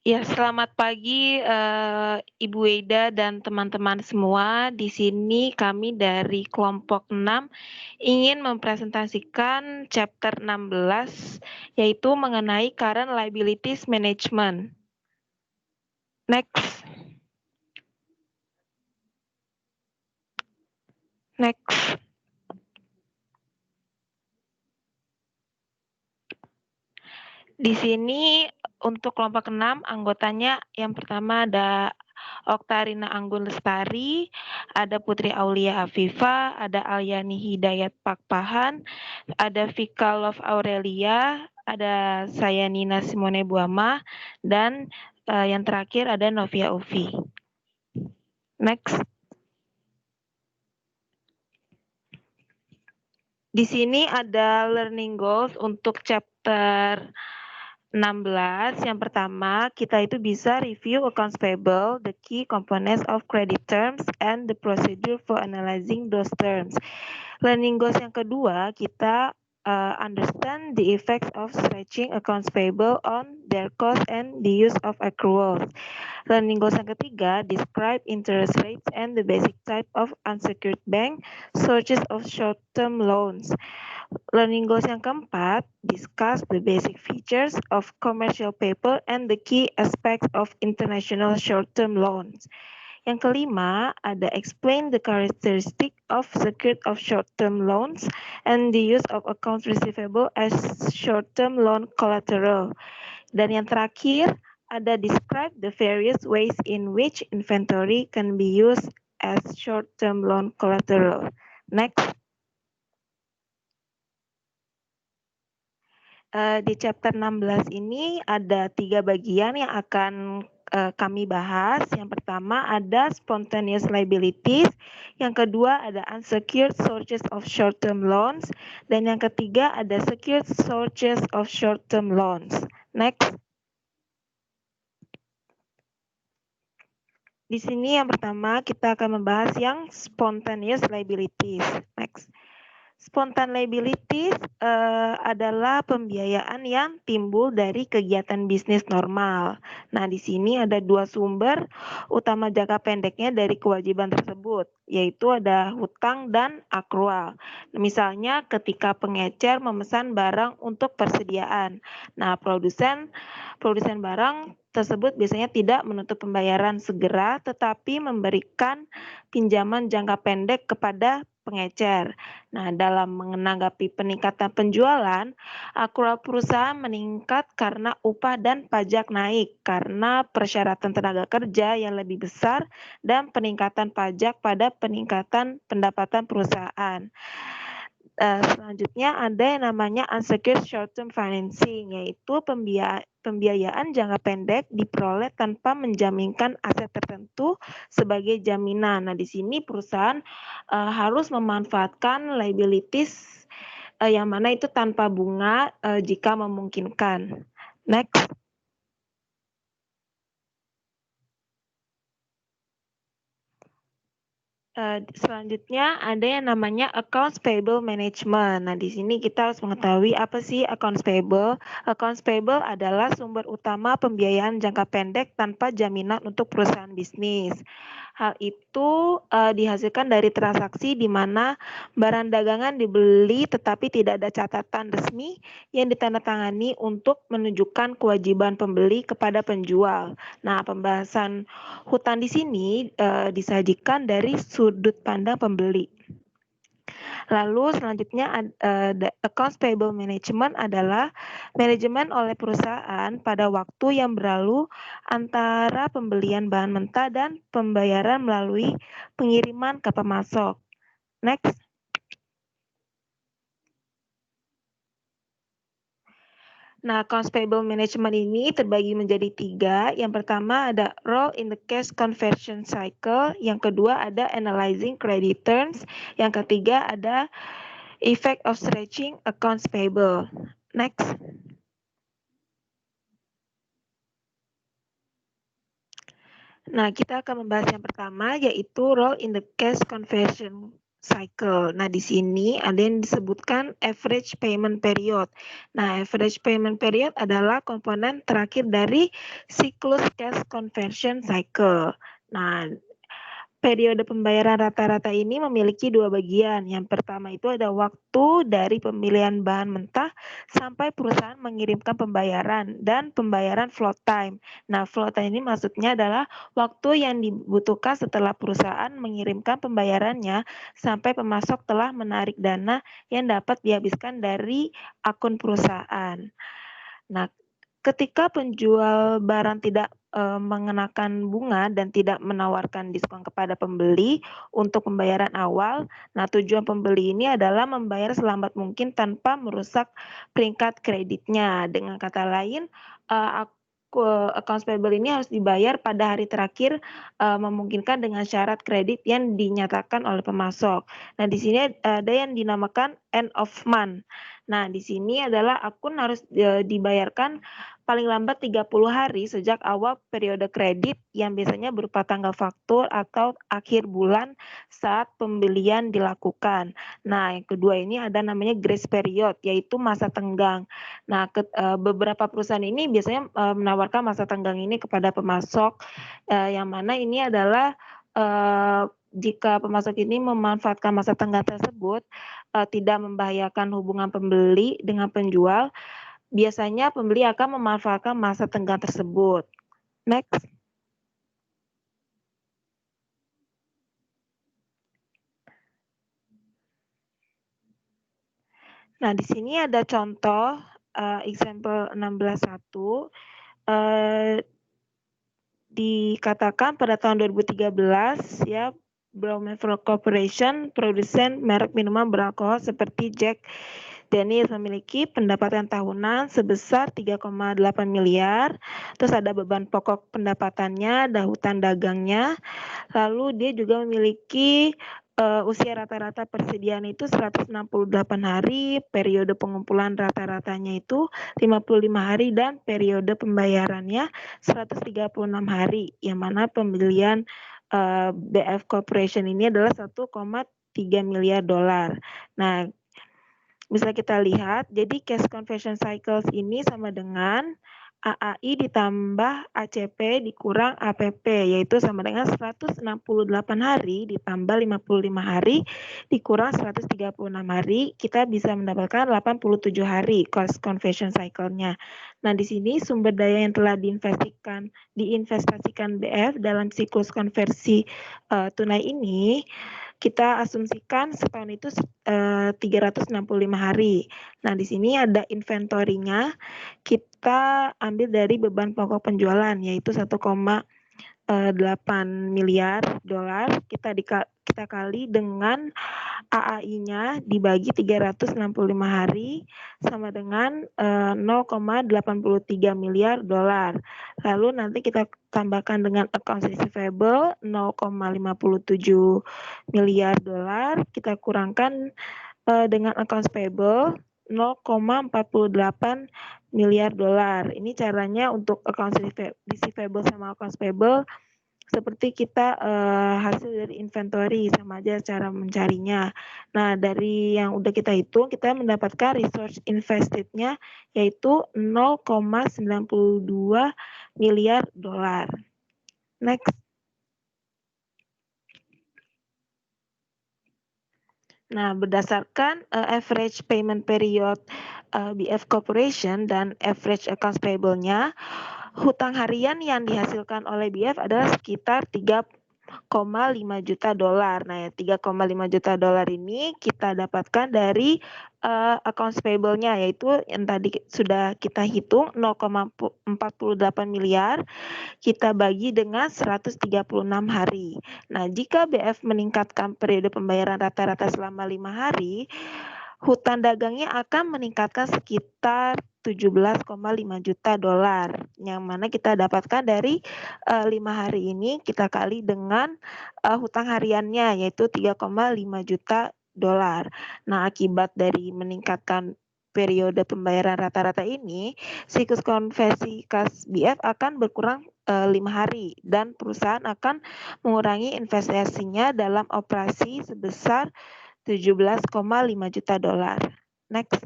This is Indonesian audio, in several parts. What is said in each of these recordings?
Ya, selamat pagi, Ibu Weda dan teman-teman semua. Di sini kami dari kelompok 6 ingin mempresentasikan chapter 16, yaitu mengenai Current Liabilities Management. Next. Next. Di sini untuk kelompok 6 anggotanya yang pertama ada Oktarina Anggun Lestari, ada Putri Aulia Afifa, ada Alyani Hidayat Pakpahan, ada Vika Love Aurelia, ada saya Nina Simone Buama, dan yang terakhir ada Novia Ufi. Next. Di sini ada learning goals untuk chapter 16. Yang pertama, kita itu bisa review accounts payable, the key components of credit terms, and the procedure for analyzing those terms. Learning goals yang kedua, kita understand the effects of stretching accounts payable on their cost and the use of accruals. Learning goals yang ketiga, describe interest rates and the basic type of unsecured bank sources of short-term loans. Learning goals yang keempat, discuss the basic features of commercial paper and the key aspects of international short-term loans. Yang kelima, ada explain the characteristic of secured of short-term loans and the use of accounts receivable as short-term loan collateral. Dan yang terakhir, ada describe the various ways in which inventory can be used as short-term loan collateral. Next. Di chapter 16 ini ada 3 bagian yang akan kami bahas. Yang pertama ada spontaneous liabilities, yang kedua ada unsecured sources of short-term loans, dan yang ketiga ada secured sources of short-term loans. Next. Di sini yang pertama kita akan membahas yang spontaneous liabilities. Next. Spontan liabilities adalah pembiayaan yang timbul dari kegiatan bisnis normal. Nah, di sini ada 2 sumber utama jangka pendeknya dari kewajiban tersebut, yaitu ada hutang dan akrual. Misalnya ketika pengecer memesan barang untuk persediaan. Nah, produsen barang tersebut biasanya tidak menuntut pembayaran segera, tetapi memberikan pinjaman jangka pendek kepada pengecer. Nah, dalam menanggapi peningkatan penjualan, akrual perusahaan meningkat karena upah dan pajak naik karena persyaratan tenaga kerja yang lebih besar dan peningkatan pajak pada peningkatan pendapatan perusahaan. Selanjutnya ada yang namanya unsecured short-term financing, yaitu pembiayaan jangka pendek diperoleh tanpa menjaminkan aset tertentu sebagai jaminan. Nah, di sini perusahaan harus memanfaatkan liabilities yang mana itu tanpa bunga jika memungkinkan. Next. Selanjutnya ada yang namanya accounts payable management. Nah, di sini kita harus mengetahui apa sih accounts payable. Accounts payable adalah sumber utama pembiayaan jangka pendek tanpa jaminan untuk perusahaan bisnis. Hal itu dihasilkan dari transaksi di mana barang dagangan dibeli tetapi tidak ada catatan resmi yang ditandatangani untuk menunjukkan kewajiban pembeli kepada penjual. Nah, pembahasan hutang di sini disajikan dari sudut pandang pembeli. Lalu selanjutnya accounts payable management adalah manajemen oleh perusahaan pada waktu yang berlalu antara pembelian bahan mentah dan pembayaran melalui pengiriman ke pemasok. Next. Nah, accounts payable management ini terbagi menjadi 3. Yang pertama ada role in the cash conversion cycle, yang kedua ada analyzing credit terms, yang ketiga ada effect of stretching accounts payable. Next. Nah, kita akan membahas yang pertama yaitu role in the cash conversion cycle. Nah, di sini ada yang disebutkan average payment period. Nah, average payment period adalah komponen terakhir dari siklus cash conversion cycle. Nah, periode pembayaran rata-rata ini memiliki dua bagian. Yang pertama itu ada waktu dari pemilihan bahan mentah sampai perusahaan mengirimkan pembayaran dan pembayaran float time. Nah, float time ini maksudnya adalah waktu yang dibutuhkan setelah perusahaan mengirimkan pembayarannya sampai pemasok telah menarik dana yang dapat dihabiskan dari akun perusahaan. Nah, ketika penjual barang tidak mengenakan bunga dan tidak menawarkan diskon kepada pembeli untuk pembayaran awal, nah tujuan pembeli ini adalah membayar selambat mungkin tanpa merusak peringkat kreditnya. Dengan kata lain, accounts payable ini harus dibayar pada hari terakhir memungkinkan dengan syarat kredit yang dinyatakan oleh pemasok. Nah, di sini ada yang dinamakan end of month. Nah, di sini adalah akun harus dibayarkan paling lambat 30 hari sejak awal periode kredit yang biasanya berupa tanggal faktur atau akhir bulan saat pembelian dilakukan. Nah, yang kedua ini ada namanya grace period, yaitu masa tenggang. Nah, beberapa perusahaan ini biasanya menawarkan masa tenggang ini kepada pemasok, yang mana ini adalah jika pemasok ini memanfaatkan masa tenggang tersebut, tidak membahayakan hubungan pembeli dengan penjual, biasanya pembeli akan memanfaatkan masa tenggang tersebut. Next. Nah, di sini ada contoh example 16.1. Dikatakan pada tahun 2013 ya, Brown-Forman Corporation, produsen merek minuman beralkohol seperti Jack Daniels memiliki pendapatan tahunan sebesar 3,8 miliar. Terus ada beban pokok pendapatannya, ada hutang dagangnya. Lalu dia juga memiliki usia rata-rata persediaan itu 168 hari, periode pengumpulan rata-ratanya itu 55 hari, dan periode pembayarannya 136 hari, yang mana pembelian BF Corporation ini adalah 1,3 miliar dolar. Nah, bisa kita lihat, jadi cash conversion cycles ini sama dengan AAI ditambah ACP dikurang APP, yaitu sama dengan 168 hari ditambah 55 hari dikurang 136 hari, kita bisa mendapatkan 87 hari cost conversion cycle-nya. Nah, di sini sumber daya yang telah diinvestasikan BF dalam siklus konversi tunai ini, kita asumsikan setahun itu 365 hari. Nah, di sini ada inventory-nya. Kita ambil dari beban pokok penjualan, yaitu 1,8 miliar dolar. Kita kali dengan AAI-nya dibagi 365 hari sama dengan 0,83 miliar dolar. Lalu nanti kita tambahkan dengan accounts receivable 0,57 miliar dolar, kita kurangkan dengan accounts payable 0,48 miliar dolar. Ini caranya untuk accounts receivable sama accounts payable seperti kita hasil dari inventory, sama aja cara mencarinya. Nah, dari yang udah kita hitung, kita mendapatkan resource invested-nya yaitu 0,92 miliar dolar. Next. Nah, berdasarkan average payment period BF Corporation dan average accounts payable-nya, hutang harian yang dihasilkan oleh BF adalah sekitar 3,5 juta dolar. Nah, 3,5 juta dolar ini kita dapatkan dari accounts payable-nya, yaitu yang tadi sudah kita hitung 0,48 miliar, kita bagi dengan 136 hari. Nah, jika BF meningkatkan periode pembayaran rata-rata selama 5 hari, hutang dagangnya akan meningkatkan sekitar 17,5 juta dolar, yang mana kita dapatkan dari 5 hari ini kita kali dengan hutang hariannya, yaitu 3,5 juta dolar. Nah, akibat dari meningkatkan periode pembayaran rata-rata ini, siklus konversi kas BF akan berkurang 5 hari dan perusahaan akan mengurangi investasinya dalam operasi sebesar 17,5 juta dolar. Next.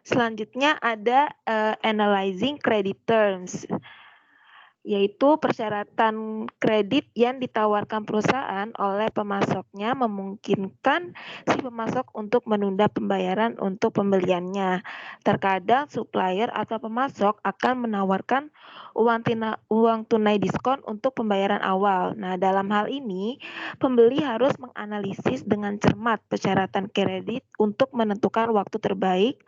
Selanjutnya ada analyzing credit terms, yaitu persyaratan kredit yang ditawarkan perusahaan oleh pemasoknya memungkinkan si pemasok untuk menunda pembayaran untuk pembeliannya. Terkadang supplier atau pemasok akan menawarkan uang tunai diskon untuk pembayaran awal. Nah, dalam hal ini, pembeli harus menganalisis dengan cermat persyaratan kredit untuk menentukan waktu terbaik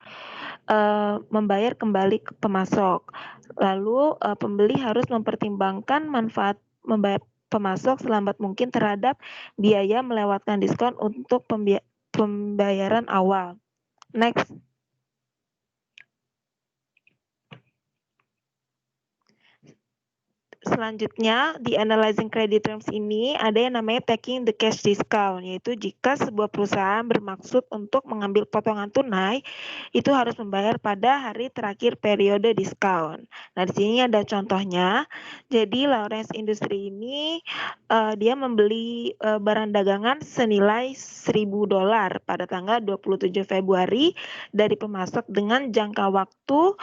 membayar kembali ke pemasok. Lalu pembeli harus mempertimbangkan manfaat membayar pemasok selambat mungkin terhadap biaya melewatkan diskon untuk pembayaran awal. Next. Selanjutnya, di analyzing credit terms ini ada yang namanya taking the cash discount, yaitu jika sebuah perusahaan bermaksud untuk mengambil potongan tunai, itu harus membayar pada hari terakhir periode diskon. Nah, di sini ada contohnya. Jadi, Lawrence Industry ini dia membeli barang dagangan senilai $1.000 pada tanggal 27 Februari dari pemasok dengan jangka waktu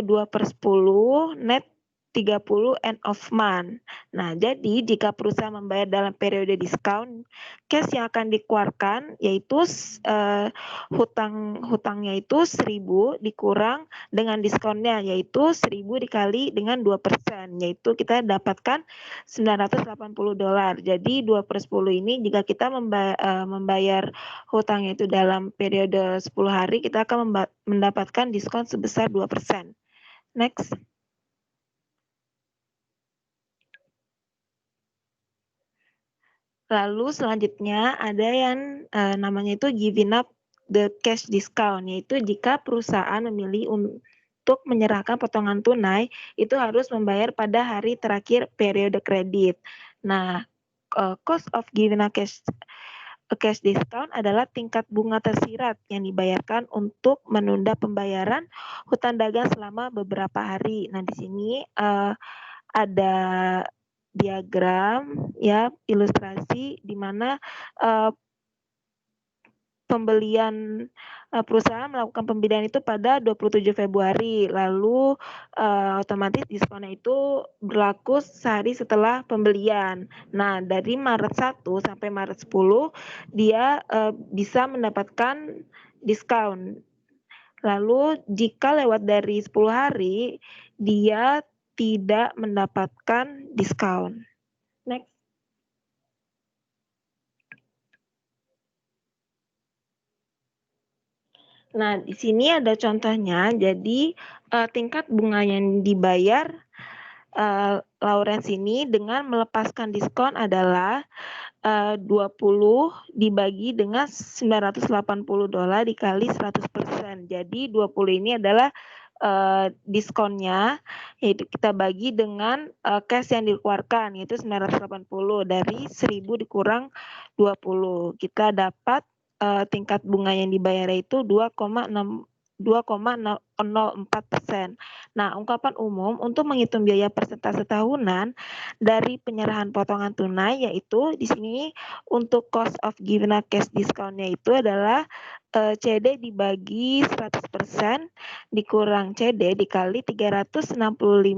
2/10 net 30 end of month. Nah, jadi jika perusahaan membayar dalam periode diskon, cash yang akan dikeluarkan yaitu hutangnya itu 1.000 dikurang dengan diskonnya yaitu 1.000 dikali dengan 2%, yaitu kita dapatkan $980. Jadi 2/10 ini jika kita membayar hutangnya itu dalam periode 10 hari, kita akan mendapatkan diskon sebesar 2%. Next. Lalu selanjutnya ada yang namanya itu giving up the cash discount, yaitu jika perusahaan memilih untuk menyerahkan potongan tunai, itu harus membayar pada hari terakhir periode kredit. Nah, cost of giving a cash discount adalah tingkat bunga tersirat yang dibayarkan untuk menunda pembayaran hutang dagang selama beberapa hari. Nah, di sini ada diagram ya, ilustrasi di mana pembelian perusahaan melakukan pembelian itu pada 27 Februari, lalu otomatis diskonnya itu berlaku sehari setelah pembelian. Nah, dari Maret 1 sampai Maret 10 dia bisa mendapatkan diskon. Lalu jika lewat dari 10 hari dia tidak mendapatkan diskon. Next. Nah, di sini ada contohnya. Jadi tingkat bunga yang dibayar Lawrence ini dengan melepaskan diskon adalah 20 dibagi dengan $980 dikali 100%. Jadi 20 ini adalah diskonnya, yaitu kita bagi dengan cash yang dikeluarkan, yaitu 980 dari 1.000 dikurang 20. Kita dapat tingkat bunga yang dibayar itu 2,04%. Nah, ungkapan umum untuk menghitung biaya persentase tahunan dari penyerahan potongan tunai yaitu di sini untuk cost of giving a cash discount-nya itu adalah CD dibagi 100% dikurang CD dikali 365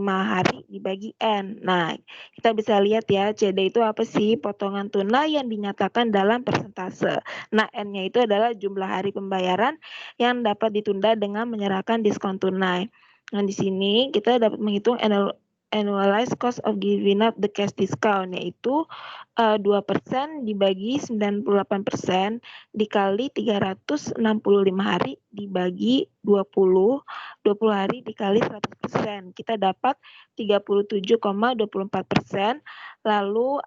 hari dibagi N. Nah, kita bisa lihat ya, CD itu apa sih? Potongan tunai yang dinyatakan dalam persentase. Nah, N-nya itu adalah jumlah hari pembayaran yang dapat ditunda dengan menyerahkan diskon tunai. Nah, di sini kita dapat menghitung annualized cost of giving up the cash discount, yaitu 2% dibagi 98% dikali 365 hari dibagi 20 hari dikali 100%. Kita dapat 37,24%. Lalu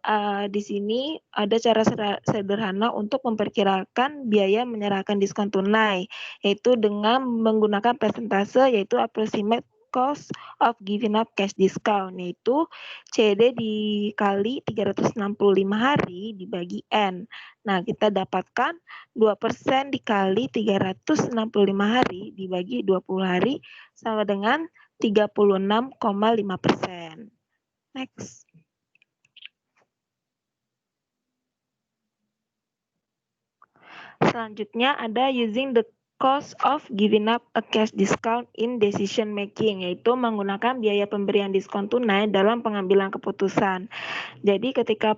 di sini ada cara sederhana untuk memperkirakan biaya menyerahkan diskon tunai, yaitu dengan menggunakan persentase, yaitu approximate cost of giving up cash discount, yaitu CD dikali 365 hari dibagi N. Nah, kita dapatkan 2% dikali 365 hari dibagi 20 hari sama dengan 36,5%. Next. Selanjutnya ada using the cost of giving up a cash discount in decision making, yaitu menggunakan biaya pemberian diskon tunai dalam pengambilan keputusan. Jadi ketika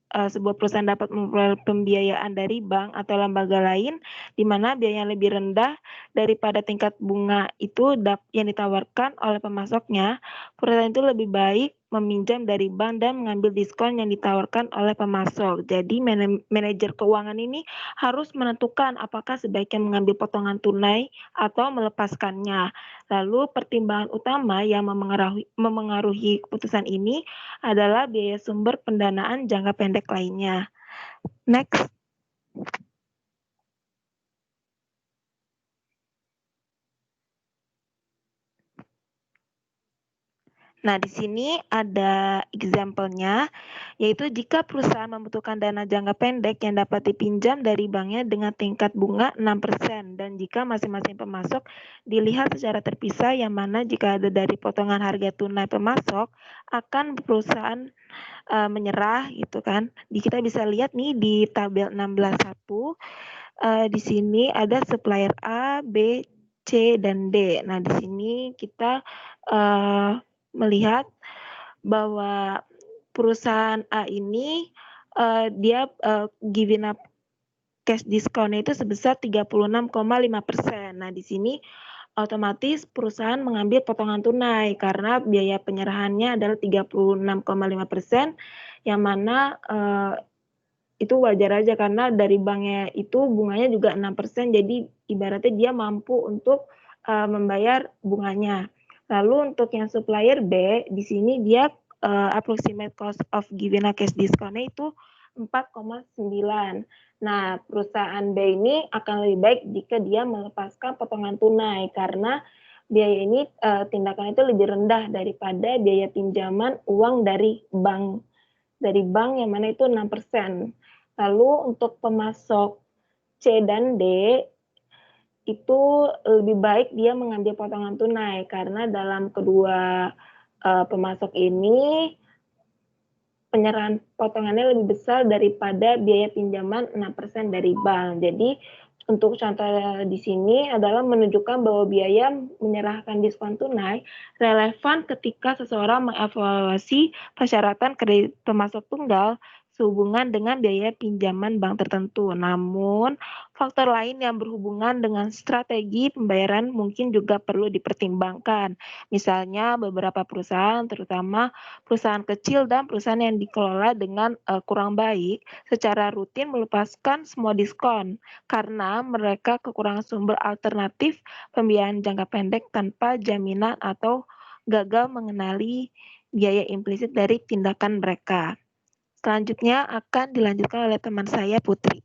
sebuah perusahaan dapat memperoleh pembiayaan dari bank atau lembaga lain di mana biayanya lebih rendah daripada tingkat bunga itu yang ditawarkan oleh pemasoknya, perusahaan itu lebih baik meminjam dari bank dan mengambil diskon yang ditawarkan oleh pemasok. Jadi manajer keuangan ini harus menentukan apakah sebaiknya mengambil potongan tunai atau melepaskannya. Lalu pertimbangan utama yang memengaruhi keputusan ini adalah biaya sumber pendanaan jangka pendek lainnya. Next. Nah, di sini ada example-nya, yaitu jika perusahaan membutuhkan dana jangka pendek yang dapat dipinjam dari banknya dengan tingkat bunga 6%, dan jika masing-masing pemasok dilihat secara terpisah, yang mana jika ada dari potongan harga tunai pemasok, akan perusahaan menyerah, gitu kan. Kita bisa lihat nih di tabel 16.1, di sini ada supplier A, B, C, dan D. Nah, di sini kita melihat bahwa perusahaan A ini dia giving up cash discount itu sebesar 36,5%. Nah, di sini otomatis perusahaan mengambil potongan tunai karena biaya penyerahannya adalah 36,5%, yang mana itu wajar aja karena dari banknya itu bunganya juga 6%, jadi ibaratnya dia mampu untuk membayar bunganya. Lalu untuk yang supplier B, di sini dia approximate cost of giving a cash discount-nya itu 4,9. Nah, perusahaan B ini akan lebih baik jika dia melepaskan potongan tunai karena biaya ini tindakan itu lebih rendah daripada biaya pinjaman uang dari bank yang mana itu 6%. Lalu untuk pemasok C dan D itu lebih baik dia mengambil potongan tunai karena dalam kedua pemasok ini penyerahan potongannya lebih besar daripada biaya pinjaman 6% dari bank. Jadi untuk contoh di sini adalah menunjukkan bahwa biaya menyerahkan diskon tunai relevan ketika seseorang mengevaluasi persyaratan kredit pemasok tunggal sehubungan dengan biaya pinjaman bank tertentu. Namun, faktor lain yang berhubungan dengan strategi pembayaran mungkin juga perlu dipertimbangkan. Misalnya beberapa perusahaan, terutama perusahaan kecil dan perusahaan yang dikelola dengan kurang baik, secara rutin melepaskan semua diskon karena mereka kekurangan sumber alternatif pembiayaan jangka pendek tanpa jaminan atau gagal mengenali biaya implisit dari tindakan mereka. Selanjutnya akan dilanjutkan oleh teman saya, Putri.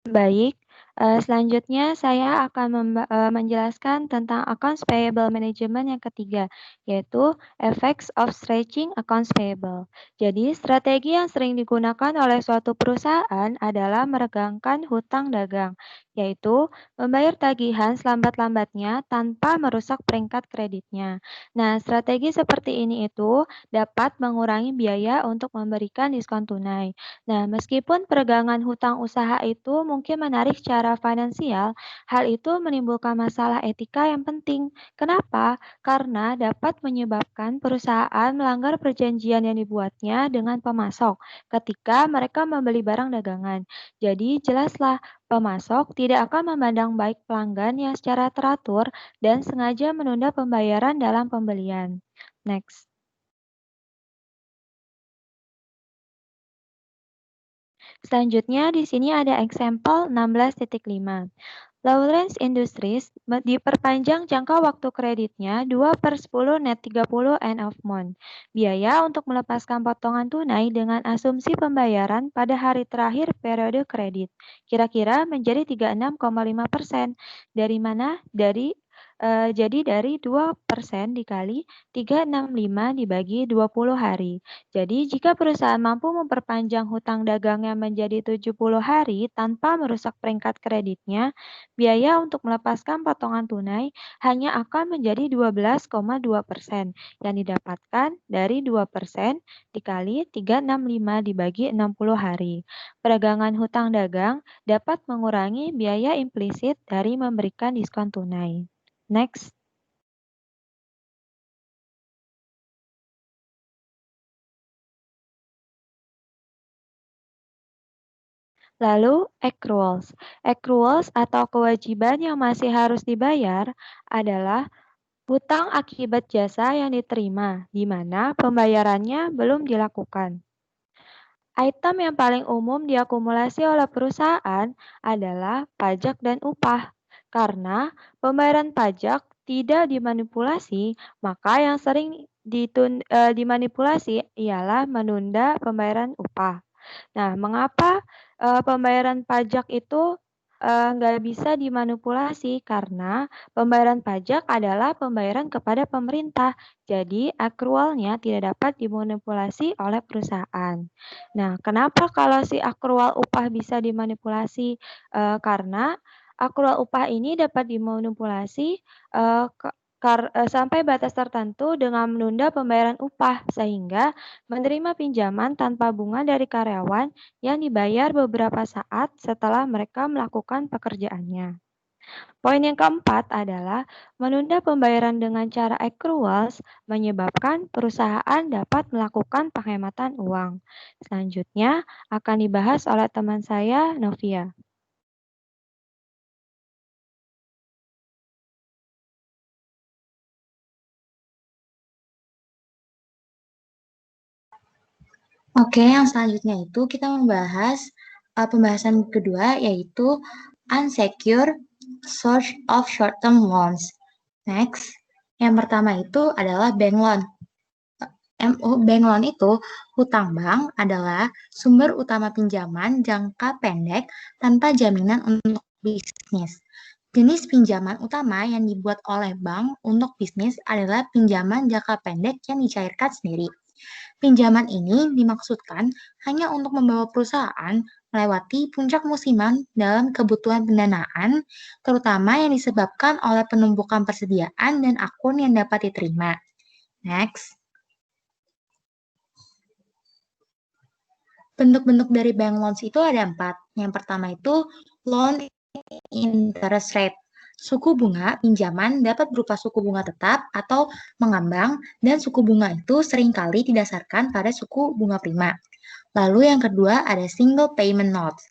Baik, selanjutnya saya akan menjelaskan tentang accounts payable management yang ketiga, yaitu effects of stretching accounts payable. Jadi, strategi yang sering digunakan oleh suatu perusahaan adalah meregangkan hutang dagang, yaitu membayar tagihan selambat-lambatnya tanpa merusak peringkat kreditnya. Nah, strategi seperti ini itu dapat mengurangi biaya untuk memberikan diskon tunai. Nah, meskipun peregangan hutang usaha itu mungkin menarik secara finansial, hal itu menimbulkan masalah etika yang penting. Kenapa? Karena dapat menyebabkan perusahaan melanggar perjanjian yang dibuatnya dengan pemasok ketika mereka membeli barang dagangan. Jadi, jelaslah pemasok tidak akan memandang baik pelanggan yang secara teratur dan sengaja menunda pembayaran dalam pembelian. Next. Selanjutnya di sini ada example 16.5. Lawrence Industries diperpanjang jangka waktu kreditnya 2/10 net 30 end of month. Biaya untuk melepaskan potongan tunai dengan asumsi pembayaran pada hari terakhir periode kredit. Kira-kira menjadi 36,5%. Dari mana? Jadi dari 2% dikali 365 dibagi 20 hari. Jadi jika perusahaan mampu memperpanjang hutang dagangnya menjadi 70 hari tanpa merusak peringkat kreditnya, biaya untuk melepaskan potongan tunai hanya akan menjadi 12,2% yang didapatkan dari 2% dikali 365 dibagi 60 hari. Peragangan hutang dagang dapat mengurangi biaya implisit dari memberikan diskon tunai. Next. Lalu, accruals. Accruals atau kewajiban yang masih harus dibayar adalah hutang akibat jasa yang diterima, di mana pembayarannya belum dilakukan. Item yang paling umum diakumulasi oleh perusahaan adalah pajak dan upah. Karena pembayaran pajak tidak dimanipulasi, maka yang sering dimanipulasi ialah menunda pembayaran upah. Nah, mengapa pembayaran pajak itu nggak bisa dimanipulasi? Karena pembayaran pajak adalah pembayaran kepada pemerintah, jadi akrualnya tidak dapat dimanipulasi oleh perusahaan. Nah, kenapa kalau si akrual upah bisa dimanipulasi? Karena akrual upah ini dapat dimanipulasi sampai batas tertentu dengan menunda pembayaran upah, sehingga menerima pinjaman tanpa bunga dari karyawan yang dibayar beberapa saat setelah mereka melakukan pekerjaannya. Poin yang keempat adalah menunda pembayaran dengan cara accruals menyebabkan perusahaan dapat melakukan penghematan uang. Selanjutnya akan dibahas oleh teman saya, Novia. Oke, yang selanjutnya itu kita membahas pembahasan kedua, yaitu unsecured source of short-term loans. Next, yang pertama itu adalah bank loan. Bank loan itu, hutang bank adalah sumber utama pinjaman jangka pendek tanpa jaminan untuk bisnis. Jenis pinjaman utama yang dibuat oleh bank untuk bisnis adalah pinjaman jangka pendek yang dicairkan sendiri. Pinjaman ini dimaksudkan hanya untuk membawa perusahaan melewati puncak musiman dalam kebutuhan pendanaan, terutama yang disebabkan oleh penumpukan persediaan dan akun yang dapat diterima. Next. Bentuk-bentuk dari bank loans itu ada 4. Yang pertama itu loan interest rate. Suku bunga pinjaman dapat berupa suku bunga tetap atau mengambang, dan suku bunga itu seringkali didasarkan pada suku bunga prima. Lalu yang kedua ada single payment notes.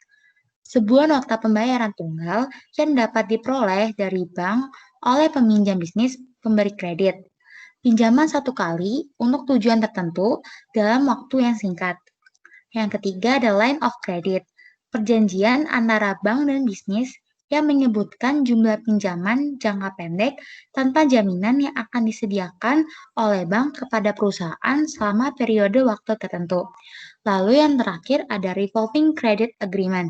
Sebuah nota pembayaran tunggal yang dapat diperoleh dari bank oleh peminjam bisnis pemberi kredit. Pinjaman satu kali untuk tujuan tertentu dalam waktu yang singkat. Yang ketiga ada line of credit, perjanjian antara bank dan bisnis yang menyebutkan jumlah pinjaman jangka pendek tanpa jaminan yang akan disediakan oleh bank kepada perusahaan selama periode waktu tertentu. Lalu yang terakhir ada revolving credit agreement,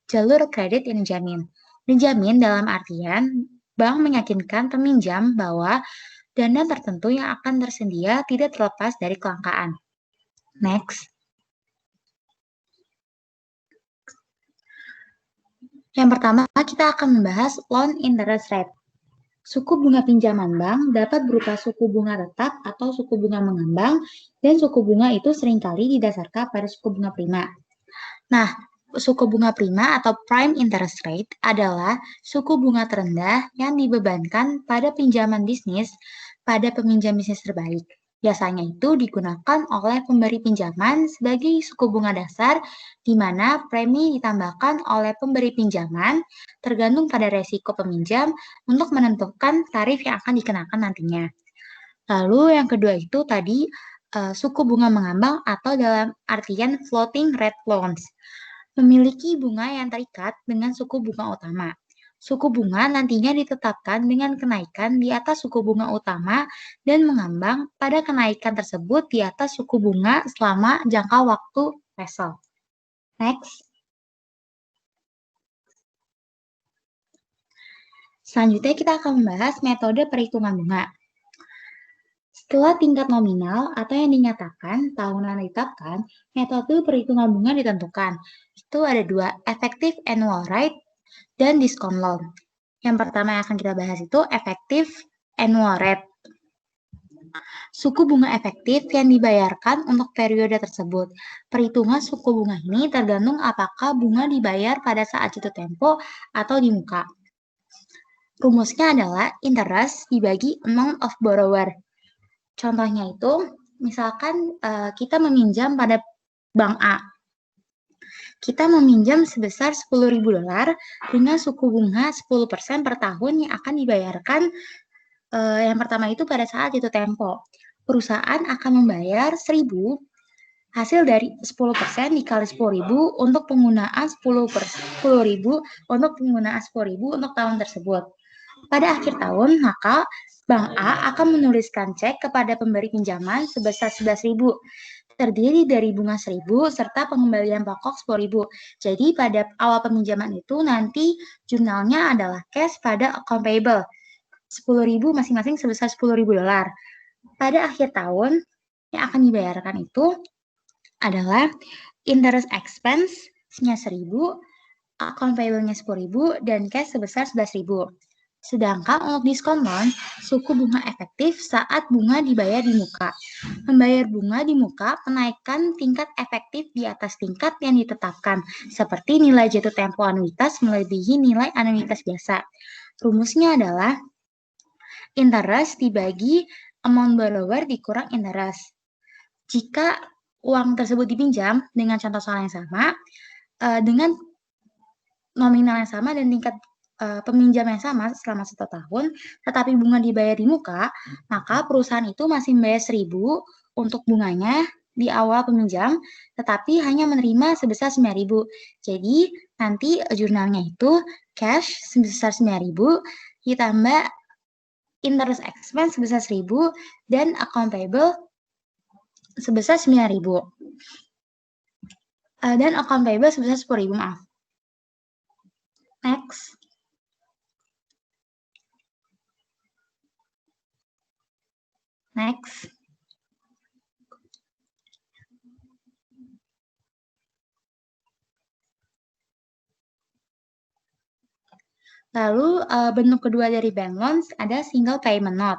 jalur kredit yang dijamin. Dijamin dalam artian bank meyakinkan peminjam bahwa dana tertentu yang akan tersedia tidak terlepas dari kelangkaan. Next. Yang pertama, kita akan membahas loan interest rate. Suku bunga pinjaman bank dapat berupa suku bunga tetap atau suku bunga mengambang, dan suku bunga itu seringkali didasarkan pada suku bunga prima. Nah, suku bunga prima atau prime interest rate adalah suku bunga terendah yang dibebankan pada pinjaman bisnis pada peminjam bisnis terbaik. Biasanya itu digunakan oleh pemberi pinjaman sebagai suku bunga dasar, di mana premi ditambahkan oleh pemberi pinjaman tergantung pada resiko peminjam untuk menentukan tarif yang akan dikenakan nantinya. Lalu yang kedua itu tadi suku bunga mengambang atau dalam artian floating rate loans, memiliki bunga yang terikat dengan suku bunga utama. Suku bunga nantinya ditetapkan dengan kenaikan di atas suku bunga utama dan mengambang pada kenaikan tersebut di atas suku bunga selama jangka waktu wesel. Next. Selanjutnya kita akan membahas metode perhitungan bunga. Setelah tingkat nominal atau yang dinyatakan tahunan ditetapkan, metode perhitungan bunga ditentukan. Itu ada dua, effective annual rate dan discount loan. Yang pertama yang akan kita bahas itu effective annual rate. Suku bunga efektif yang dibayarkan untuk periode tersebut. Perhitungan suku bunga ini tergantung apakah bunga dibayar pada saat jatuh tempo atau di muka. Rumusnya adalah interest dibagi amount of borrower. Contohnya itu, misalkan kita meminjam pada bank A. Kita meminjam sebesar $10.000 dengan suku bunga 10% per tahun yang akan dibayarkan yang pertama itu pada saat jatuh tempo. Perusahaan akan membayar 1.000 hasil dari 10% dikali 10.000 untuk penggunaan 10.000 untuk penggunaan 10.000 untuk tahun tersebut. Pada akhir tahun, maka Bank A akan menuliskan cek kepada pemberi pinjaman sebesar 11.000, terdiri dari bunga 1.000 serta pengembalian pokok 10.000. Jadi pada awal peminjaman itu nanti jurnalnya adalah cash pada account payable 10.000 masing-masing sebesar $10.000. Pada akhir tahun yang akan dibayarkan itu adalah interest expense-nya 1.000, account payable-nya 10.000 dan cash sebesar 11.000. Sedangkan untuk diskon loan, suku bunga efektif saat bunga dibayar di muka. Membayar bunga di muka menaikkan tingkat efektif di atas tingkat yang ditetapkan, seperti nilai jatuh tempo anuitas melebihi nilai anuitas biasa. Rumusnya adalah interest dibagi amount borrower dikurang interest. Jika uang tersebut dipinjam dengan contoh soal yang sama, dengan nominal yang sama dan tingkat peminjam yang sama selama 1 tahun, tetapi bunga dibayar di muka, maka perusahaan itu masih membayar 1.000 untuk bunganya di awal peminjam, tetapi hanya menerima sebesar 9.000. Jadi nanti jurnalnya itu cash sebesar 9.000 ditambah interest expense sebesar 1.000 dan account payable sebesar 9.000. Dan account payable sebesar 10.000, maaf. Next. Next. Lalu bentuk kedua dari bank loans ada single payment note.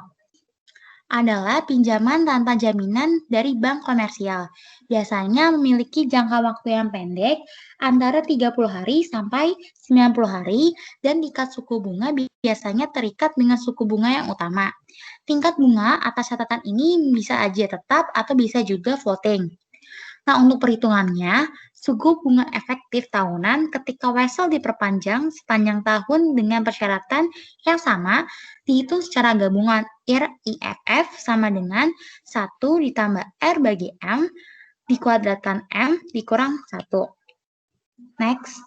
Adalah pinjaman tanpa jaminan dari bank komersial. Biasanya memiliki jangka waktu yang pendek antara 30 hari sampai 90 hari dan tingkat suku bunga biasanya terikat dengan suku bunga yang utama. Tingkat bunga atas catatan ini bisa aja tetap atau bisa juga floating. Nah, untuk perhitungannya, suku bunga efektif tahunan ketika wesel diperpanjang sepanjang tahun dengan persyaratan yang sama dihitung secara gabungan IRF sama dengan 1 ditambah R bagi M dikuadratkan M dikurang 1. Next.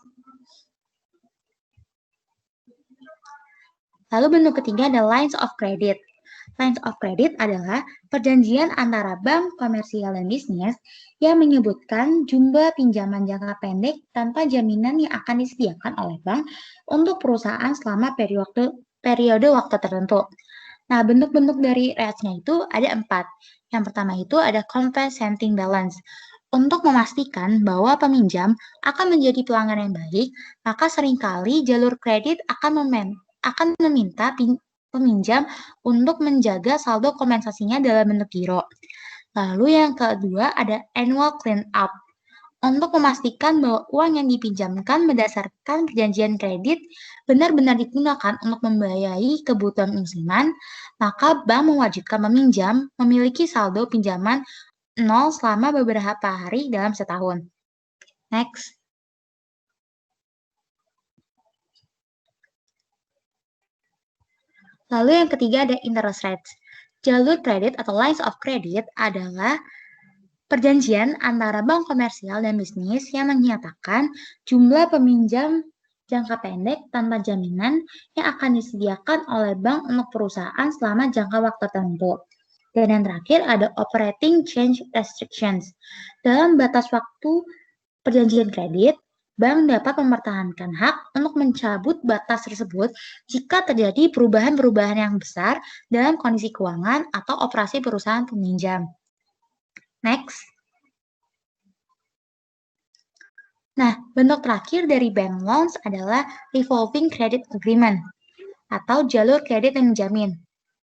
Lalu bentuk ketiga ada lines of credit. Lines of credit adalah perjanjian antara bank komersial dan bisnis yang menyebutkan jumlah pinjaman jangka pendek tanpa jaminan yang akan disediakan oleh bank untuk perusahaan selama periode waktu tertentu. Nah, bentuk-bentuk dari rates-nya itu ada 4. Yang pertama itu ada compensating balance. Untuk memastikan bahwa peminjam akan menjadi pelanggan yang baik, maka seringkali jalur kredit akan meminta peminjam untuk menjaga saldo kompensasinya dalam bentuk giro. Lalu yang kedua ada annual clean up. Untuk memastikan bahwa uang yang dipinjamkan berdasarkan perjanjian kredit benar-benar digunakan untuk membiayai kebutuhan musiman, maka bank mewajibkan peminjam memiliki saldo pinjaman 0 selama beberapa hari dalam setahun. Next. Lalu yang ketiga ada interest rates. Jalur kredit atau lines of credit adalah perjanjian antara bank komersial dan bisnis yang menyatakan jumlah peminjam jangka pendek tanpa jaminan yang akan disediakan oleh bank untuk perusahaan selama jangka waktu tertentu. Dan yang terakhir ada operating change restrictions. Dalam batas waktu perjanjian kredit, bank dapat mempertahankan hak untuk mencabut batas tersebut jika terjadi perubahan-perubahan yang besar dalam kondisi keuangan atau operasi perusahaan peminjam. Next. Nah, bentuk terakhir dari bank loans adalah revolving credit agreement atau jalur kredit yang menjamin.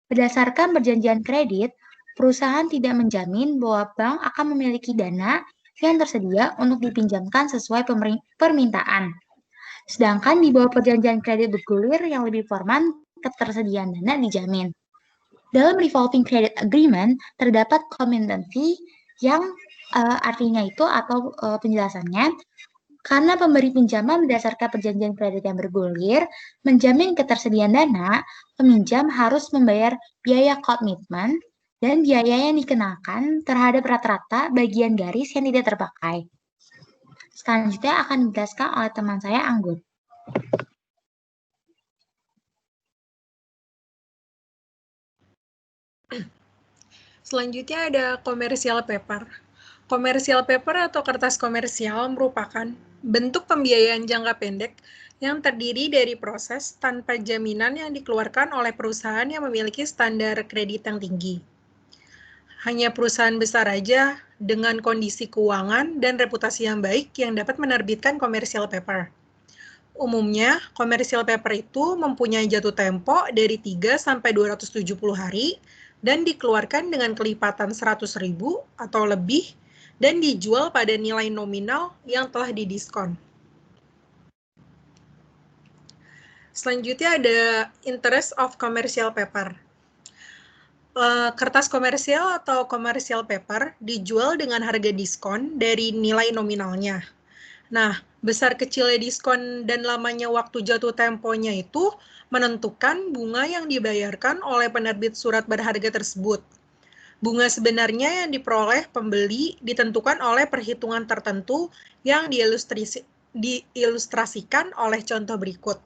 Berdasarkan perjanjian kredit, perusahaan tidak menjamin bahwa bank akan memiliki dana yang tersedia untuk dipinjamkan sesuai permintaan. Sedangkan di bawah perjanjian kredit bergulir yang lebih formal, ketersediaan dana dijamin. Dalam revolving credit agreement, terdapat commitment fee yang artinya itu atau penjelasannya, karena pemberi pinjaman berdasarkan perjanjian kredit yang bergulir menjamin ketersediaan dana, peminjam harus membayar biaya komitmen dan biaya yang dikenakan terhadap rata-rata bagian garis yang tidak terpakai. Selanjutnya akan dijelaskan oleh teman saya, Anggun. Selanjutnya ada commercial paper. Commercial paper atau kertas komersial merupakan bentuk pembiayaan jangka pendek yang terdiri dari proses tanpa jaminan yang dikeluarkan oleh perusahaan yang memiliki standar kredit yang tinggi. Hanya perusahaan besar aja dengan kondisi keuangan dan reputasi yang baik yang dapat menerbitkan commercial paper. Umumnya, commercial paper itu mempunyai jatuh tempo dari 3 sampai 270 hari dan dikeluarkan dengan kelipatan 100.000 atau lebih dan dijual pada nilai nominal yang telah didiskon. Selanjutnya ada interest of commercial paper. Kertas komersial atau commercial paper dijual dengan harga diskon dari nilai nominalnya. Nah, besar kecilnya diskon dan lamanya waktu jatuh temponya itu menentukan bunga yang dibayarkan oleh penerbit surat berharga tersebut. Bunga sebenarnya yang diperoleh pembeli ditentukan oleh perhitungan tertentu yang diilustrasikan oleh contoh berikut.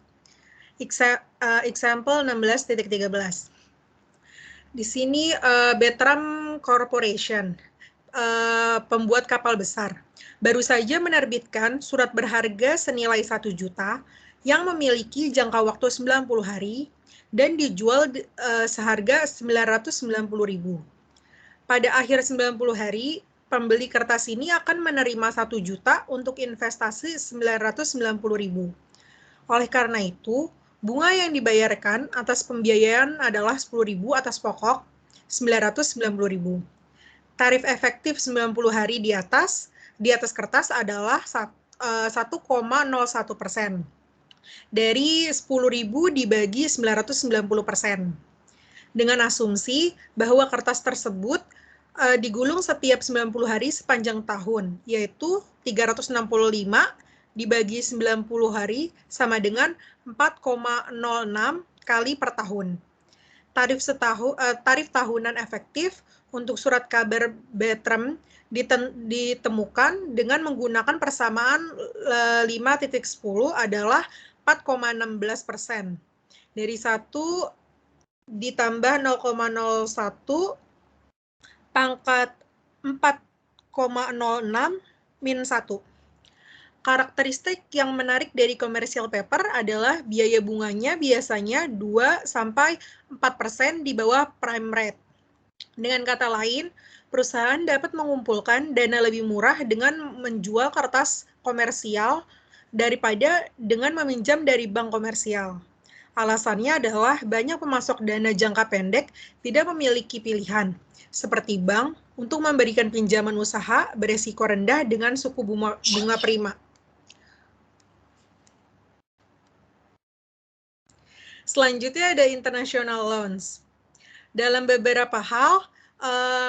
Example 16.13. Di sini Bertram Corporation, pembuat kapal besar, baru saja menerbitkan surat berharga senilai 1 juta yang memiliki jangka waktu 90 hari dan dijual seharga 990.000. Pada akhir 90 hari, pembeli kertas ini akan menerima 1 juta untuk investasi 990.000. Oleh karena itu, bunga yang dibayarkan atas pembiayaan adalah 10.000 atas pokok 990.000. Tarif efektif 90 hari di atas kertas adalah 1,01%. Dari 10.000 dibagi 990%. Dengan asumsi bahwa kertas tersebut digulung setiap 90 hari sepanjang tahun, yaitu 365 dibagi 90 hari sama dengan 4,06 kali per tahun. Tarif tahunan efektif untuk surat kabar Bertram ditemukan dengan menggunakan persamaan 5.10 adalah 4,16%. Dari 1 ditambah 0,01 pangkat 4,06 min 1. Karakteristik yang menarik dari commercial paper adalah biaya bunganya biasanya 2-4% di bawah prime rate. Dengan kata lain, perusahaan dapat mengumpulkan dana lebih murah dengan menjual kertas komersial daripada dengan meminjam dari bank komersial. Alasannya adalah banyak pemasok dana jangka pendek tidak memiliki pilihan, seperti bank, untuk memberikan pinjaman usaha beresiko rendah dengan suku bunga prima. Selanjutnya ada international loans. Dalam beberapa hal,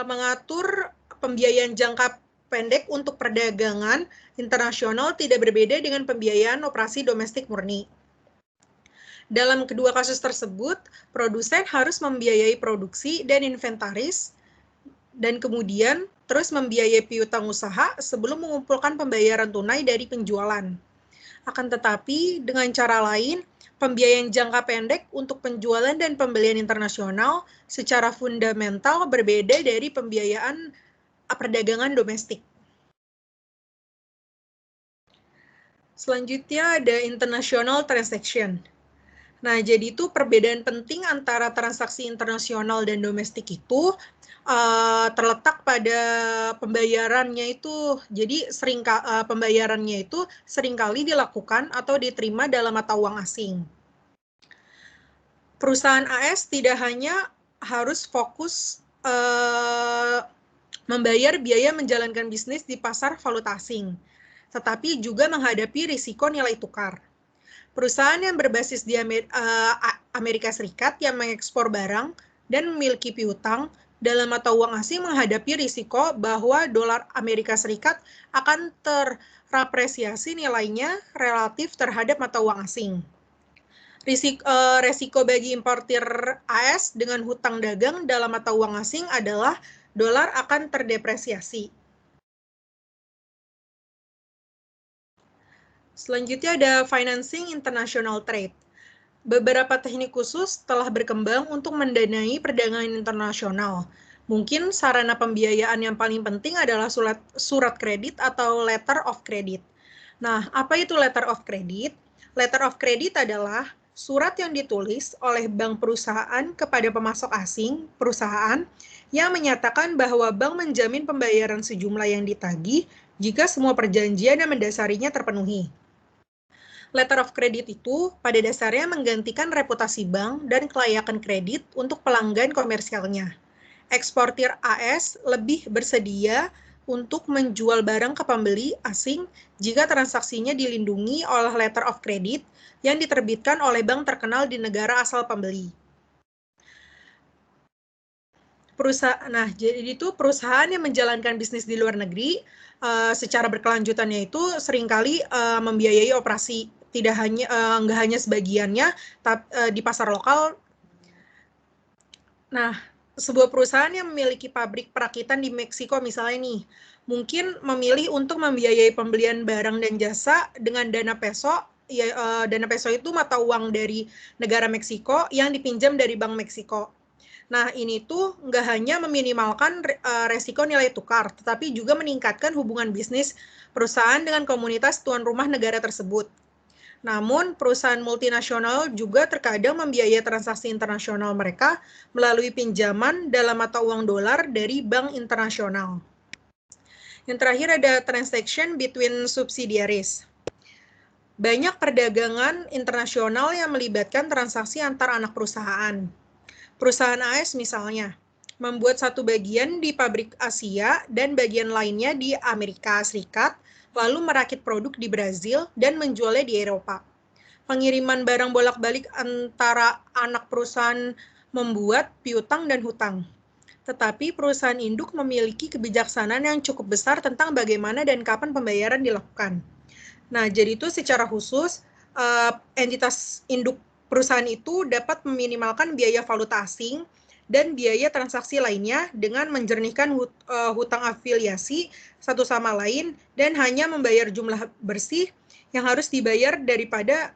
mengatur pembiayaan jangka pendek untuk perdagangan internasional tidak berbeda dengan pembiayaan operasi domestik murni. Dalam kedua kasus tersebut, produsen harus membiayai produksi dan inventaris, dan kemudian terus membiayai piutang usaha sebelum mengumpulkan pembayaran tunai dari penjualan. Akan tetapi, dengan cara lain, pembiayaan jangka pendek untuk penjualan dan pembelian internasional secara fundamental berbeda dari pembiayaan perdagangan domestik. Selanjutnya ada international transaction. Nah, jadi itu perbedaan penting antara transaksi internasional dan domestik itu terletak pada pembayarannya itu. Jadi pembayarannya itu seringkali dilakukan atau diterima dalam mata uang asing. Perusahaan AS tidak hanya harus fokus membayar biaya menjalankan bisnis di pasar valuta asing, tetapi juga menghadapi risiko nilai tukar. Perusahaan yang berbasis di Amerika Serikat yang mengekspor barang dan memiliki piutang dalam mata uang asing menghadapi risiko bahwa dolar Amerika Serikat akan terapresiasi nilainya relatif terhadap mata uang asing. Risiko bagi importir AS dengan hutang dagang dalam mata uang asing adalah dolar akan terdepresiasi. Selanjutnya ada financing international trade. Beberapa teknik khusus telah berkembang untuk mendanai perdagangan internasional. Mungkin sarana pembiayaan yang paling penting adalah surat kredit atau letter of credit. Nah, apa itu letter of credit? Letter of credit adalah surat yang ditulis oleh bank perusahaan kepada pemasok asing perusahaan yang menyatakan bahwa bank menjamin pembayaran sejumlah yang ditagih jika semua perjanjian yang mendasarinya terpenuhi. Letter of credit itu pada dasarnya menggantikan reputasi bank dan kelayakan kredit untuk pelanggan komersialnya. Eksportir AS lebih bersedia untuk menjual barang ke pembeli asing jika transaksinya dilindungi oleh letter of credit yang diterbitkan oleh bank terkenal di negara asal pembeli. Jadi itu perusahaan yang menjalankan bisnis di luar negeri secara berkelanjutannya itu seringkali membiayai operasi nggak hanya sebagiannya di pasar lokal. Nah, sebuah perusahaan yang memiliki pabrik perakitan di Meksiko misalnya nih, mungkin memilih untuk membiayai pembelian barang dan jasa dengan dana peso. Dana peso itu mata uang dari negara Meksiko yang dipinjam dari Bank Meksiko. Nah, ini tuh nggak hanya meminimalkan resiko nilai tukar, tetapi juga meningkatkan hubungan bisnis perusahaan dengan komunitas tuan rumah negara tersebut. Namun, perusahaan multinasional juga terkadang membiayai transaksi internasional mereka melalui pinjaman dalam mata uang dolar dari bank internasional. Yang terakhir ada transaction between subsidiaries. Banyak perdagangan internasional yang melibatkan transaksi antar anak perusahaan. Perusahaan AS misalnya, membuat satu bagian di pabrik Asia dan bagian lainnya di Amerika Serikat, lalu merakit produk di Brazil dan menjualnya di Eropa. Pengiriman barang bolak-balik antara anak perusahaan membuat piutang dan hutang. Tetapi perusahaan induk memiliki kebijaksanaan yang cukup besar tentang bagaimana dan kapan pembayaran dilakukan. Nah, jadi itu secara khusus, entitas induk perusahaan itu dapat meminimalkan biaya valuta asing dan biaya transaksi lainnya dengan menjernihkan hutang afiliasi satu sama lain dan hanya membayar jumlah bersih yang harus dibayar daripada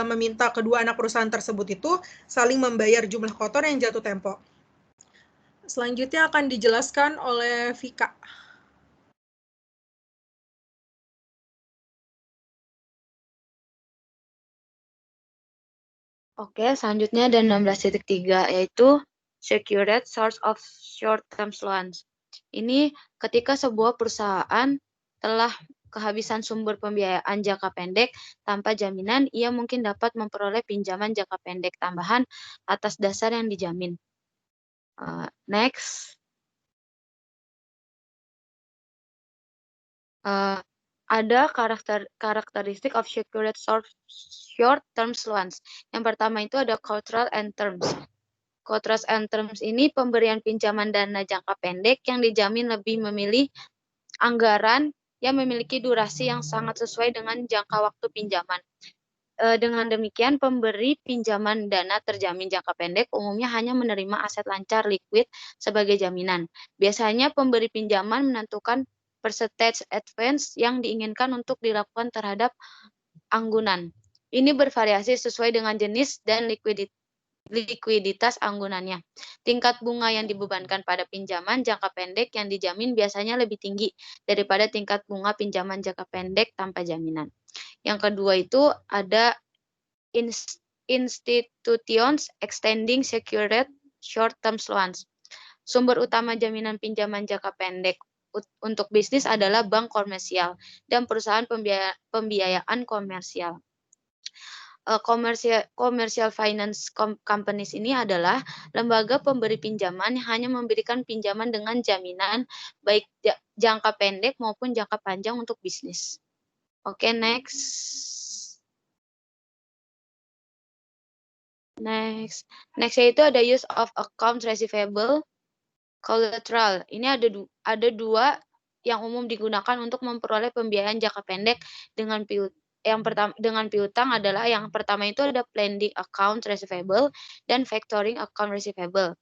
meminta kedua anak perusahaan tersebut itu saling membayar jumlah kotor yang jatuh tempo. Selanjutnya akan dijelaskan oleh Vika. Oke, selanjutnya ada 16.3 yaitu secured source of short-term loans. Ini ketika sebuah perusahaan telah kehabisan sumber pembiayaan jangka pendek tanpa jaminan, ia mungkin dapat memperoleh pinjaman jangka pendek tambahan atas dasar yang dijamin. Next. Ada karakteristik of secured short-term loans. Yang pertama itu ada collateral and terms. Collateral and terms ini pemberian pinjaman dana jangka pendek yang dijamin lebih memilih anggaran yang memiliki durasi yang sangat sesuai dengan jangka waktu pinjaman. Dengan demikian, pemberi pinjaman dana terjamin jangka pendek umumnya hanya menerima aset lancar liquid sebagai jaminan. Biasanya pemberi pinjaman menentukan percentage advance yang diinginkan untuk dilakukan terhadap anggunan. Ini bervariasi sesuai dengan jenis dan likuiditas anggunannya. Tingkat bunga yang dibebankan pada pinjaman jangka pendek yang dijamin biasanya lebih tinggi daripada tingkat bunga pinjaman jangka pendek tanpa jaminan. Yang kedua itu ada institutions extending secured short-term loans. Sumber utama jaminan pinjaman jangka pendek untuk bisnis adalah bank komersial dan perusahaan pembiayaan komersial. Commercial finance companies ini adalah lembaga pemberi pinjaman yang hanya memberikan pinjaman dengan jaminan baik jangka pendek maupun jangka panjang untuk bisnis. Oke, next yaitu ada use of accounts receivable collateral. Ini ada dua yang umum digunakan untuk memperoleh pembiayaan jangka pendek dengan piutang adalah yang pertama itu ada planning account receivable dan factoring account receivable.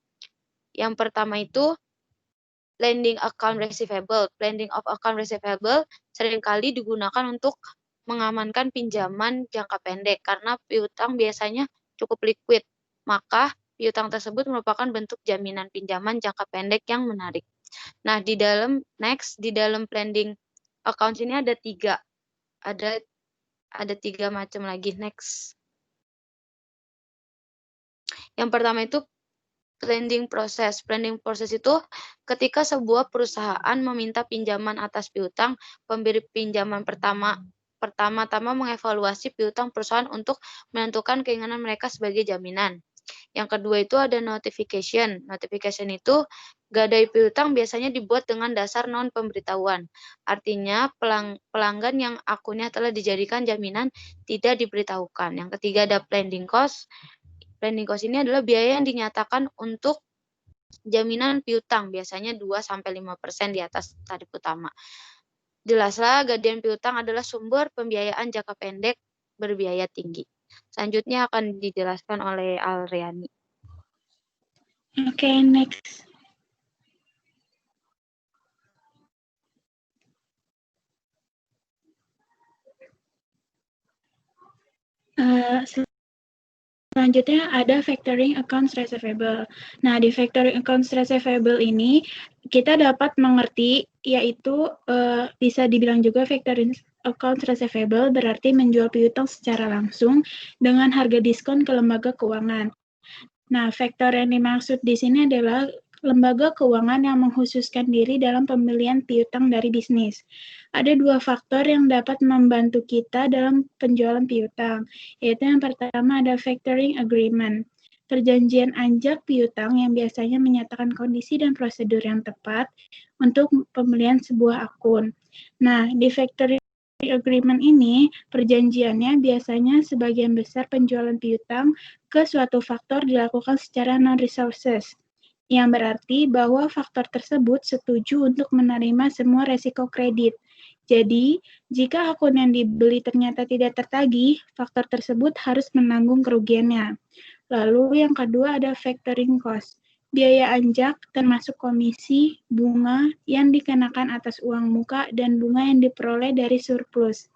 Yang pertama itu planning account receivable. Planning of account receivable seringkali digunakan untuk mengamankan pinjaman jangka pendek karena piutang biasanya cukup liquid. Maka piutang tersebut merupakan bentuk jaminan pinjaman jangka pendek yang menarik. Nah, di dalam planning account ini ada tiga macam lagi. Next. Yang pertama itu planning process. Planning process itu ketika sebuah perusahaan meminta pinjaman atas piutang, pemberi pinjaman pertama-tama mengevaluasi piutang perusahaan untuk menentukan keinginan mereka sebagai jaminan. Yang kedua itu ada notification. Notification itu gadai piutang biasanya dibuat dengan dasar non-pemberitahuan. Artinya pelanggan yang akunnya telah dijadikan jaminan tidak diberitahukan. Yang ketiga ada planning cost. Planning cost ini adalah biaya yang dinyatakan untuk jaminan piutang, biasanya 2-5% di atas tarif utama. Jelaslah gadaian piutang adalah sumber pembiayaan jangka pendek berbiaya tinggi. Selanjutnya akan dijelaskan oleh Alriani. Oke, next. Selanjutnya ada factoring accounts receivable. Nah, di factoring accounts receivable ini kita dapat mengerti yaitu bisa dibilang juga factoring accounts receivable berarti menjual piutang secara langsung dengan harga diskon ke lembaga keuangan. Nah, faktor yang dimaksud di sini adalah lembaga keuangan yang mengkhususkan diri dalam pembelian piutang dari bisnis. Ada dua faktor yang dapat membantu kita dalam penjualan piutang, yaitu yang pertama ada factoring agreement, perjanjian anjak piutang yang biasanya menyatakan kondisi dan prosedur yang tepat untuk pembelian sebuah akun. Nah, di factoring agreement ini, perjanjiannya biasanya sebagian besar penjualan piutang ke suatu faktor dilakukan secara non-resources, yang berarti bahwa faktor tersebut setuju untuk menerima semua resiko kredit. Jadi, jika akun yang dibeli ternyata tidak tertagih, faktor tersebut harus menanggung kerugiannya. Lalu yang kedua ada factoring cost. Biaya anjak termasuk komisi, bunga yang dikenakan atas uang muka, dan bunga yang diperoleh dari surplus.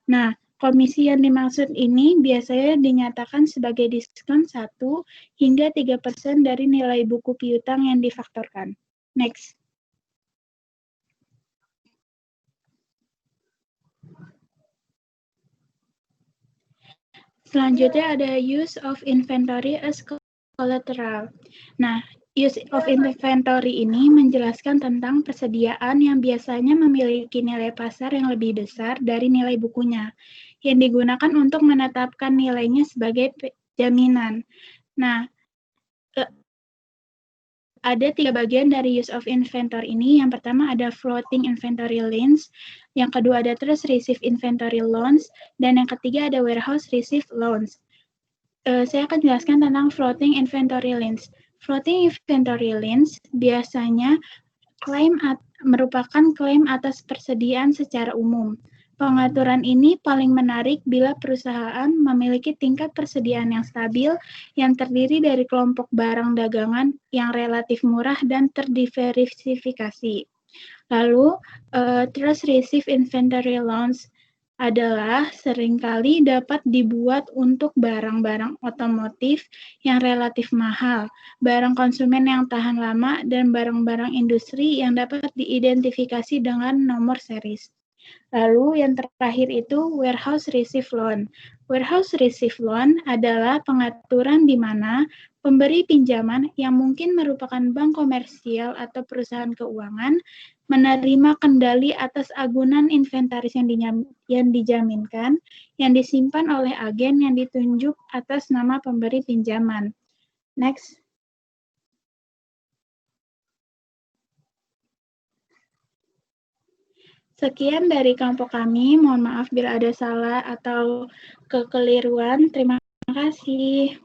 Nah, komisi yang dimaksud ini biasanya dinyatakan sebagai diskon 1 hingga 3% dari nilai buku piutang yang difaktorkan. Next. Selanjutnya ada use of inventory as collateral. Nah, use of inventory ini menjelaskan tentang persediaan yang biasanya memiliki nilai pasar yang lebih besar dari nilai bukunya, yang digunakan untuk menetapkan nilainya sebagai jaminan. Nah, ada 3 bagian dari use of inventory ini. Yang pertama ada floating inventory loans, yang kedua ada trust receive inventory loans, dan yang ketiga ada warehouse receive loans. Saya akan jelaskan tentang floating inventory loans. Floating inventory loans biasanya merupakan klaim atas persediaan secara umum. Pengaturan ini paling menarik bila perusahaan memiliki tingkat persediaan yang stabil yang terdiri dari kelompok barang dagangan yang relatif murah dan terdiversifikasi. Lalu, trust receive inventory loans adalah seringkali dapat dibuat untuk barang-barang otomotif yang relatif mahal, barang konsumen yang tahan lama, dan barang-barang industri yang dapat diidentifikasi dengan nomor series. Lalu yang terakhir itu warehouse receive loan. Warehouse receive loan adalah pengaturan di mana pemberi pinjaman yang mungkin merupakan bank komersial atau perusahaan keuangan menerima kendali atas agunan inventaris yang dijaminkan yang disimpan oleh agen yang ditunjuk atas nama pemberi pinjaman. Next. Sekian dari kelompok kami. Mohon maaf bila ada salah atau kekeliruan. Terima kasih.